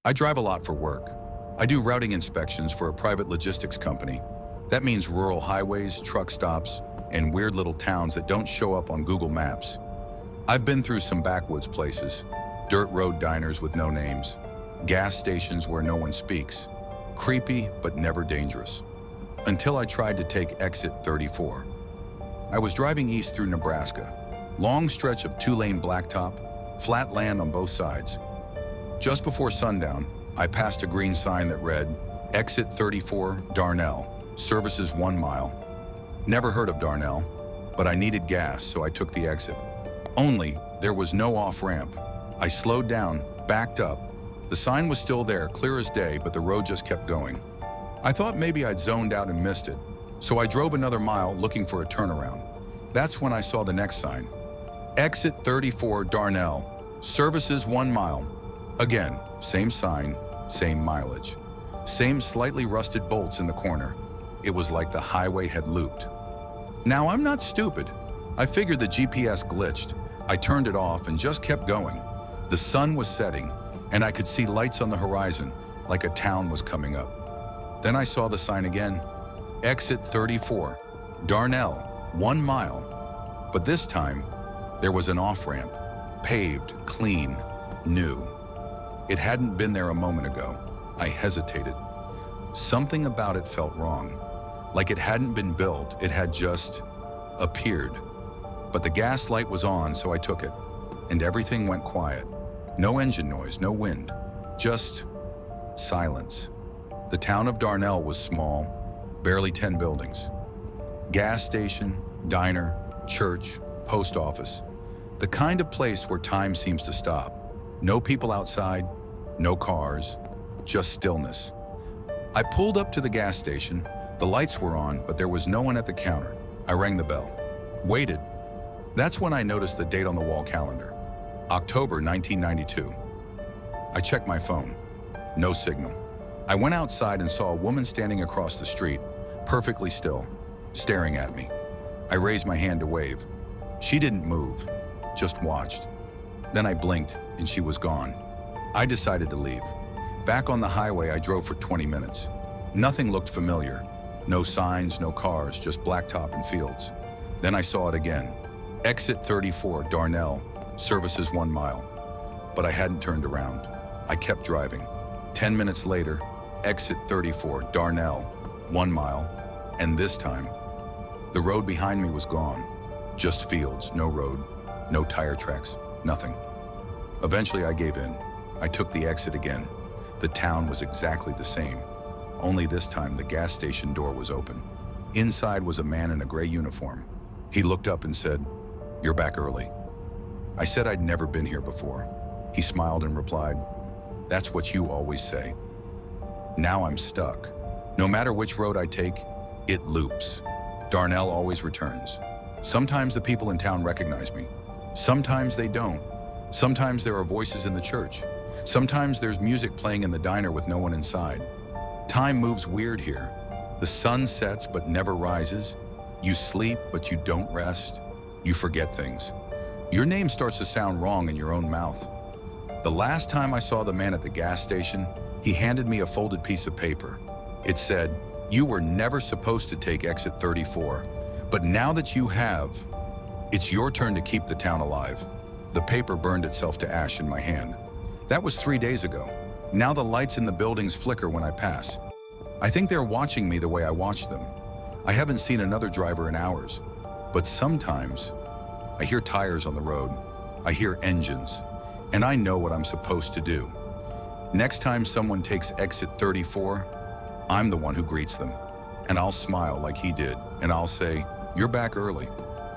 I drive a lot for work. I do routing inspections for a private logistics company. That means rural highways, truck stops, and weird little towns that don't show up on Google Maps. I've been through some backwoods places, dirt road diners with no names, gas stations where no one speaks. Creepy, but never dangerous. Until I tried to take exit 34. I was driving east through Nebraska. Long stretch of two-lane blacktop, flat land on both sides. Just before sundown, I passed a green sign that read, Exit 34, Darnell, services 1 mile. Never heard of Darnell, but I needed gas, so I took the exit. Only, there was no off-ramp. I slowed down, backed up. The sign was still there, clear as day, but the road just kept going. I thought maybe I'd zoned out and missed it, so I drove another mile looking for a turnaround. That's when I saw the next sign. Exit 34, Darnell, services 1 mile. Again, same sign, same mileage. Same slightly rusted bolts in the corner. It was like the highway had looped. Now, I'm not stupid. I figured the GPS glitched. I turned it off and just kept going. The sun was setting, and I could see lights on the horizon, like a town was coming up. Then I saw the sign again. Exit 34, Darnell, 1 mile. But this time, there was an off-ramp, paved, clean, new. It hadn't been there a moment ago. I hesitated. Something about it felt wrong. Like it hadn't been built, it had just appeared. But the gas light was on, so I took it. And everything went quiet. No engine noise, no wind. Just silence. The town of Darnell was small, barely 10 buildings. Gas station, diner, church, post office. The kind of place where time seems to stop. No people outside, no cars, just stillness. I pulled up to the gas station. The lights were on, but there was no one at the counter. I rang the bell. Waited. That's when I noticed the date on the wall calendar. October 1992. I checked my phone. No signal. I went outside and saw a woman standing across the street, perfectly still, staring at me. I raised my hand to wave. She didn't move, just watched. Then I blinked and she was gone. I decided to leave. Back on the highway, I drove for 20 minutes. Nothing looked familiar. No signs, no cars, just blacktop and fields. Then I saw it again. Exit 34, Darnell, services 1 mile. But I hadn't turned around. I kept driving. 10 minutes later, exit 34, Darnell, 1 mile. And this time, the road behind me was gone. Just fields, no road, no tire tracks, nothing. Eventually I gave in. I took the exit again. The town was exactly the same. Only this time the gas station door was open. Inside was a man in a gray uniform. He looked up and said, "You're back early." I said I'd never been here before. He smiled and replied, "That's what you always say." Now I'm stuck. No matter which road I take, it loops. Darnell always returns. Sometimes the people in town recognize me. Sometimes they don't. Sometimes there are voices in the church. Sometimes there's music playing in the diner with no one inside. Time moves weird here. The sun sets but never rises. You sleep but you don't rest. You forget things. Your name starts to sound wrong in your own mouth. The last time I saw the man at the gas station, he handed me a folded piece of paper. It said, "You were never supposed to take exit 34, but now that you have, it's your turn to keep the town alive." The paper burned itself to ash in my hand. That was 3 days ago. Now the lights in the buildings flicker when I pass. I think they're watching me the way I watch them. I haven't seen another driver in hours, but sometimes I hear tires on the road. I hear engines, and I know what I'm supposed to do. Next time someone takes exit 34, I'm the one who greets them, and I'll smile like he did, and I'll say, "You're back early."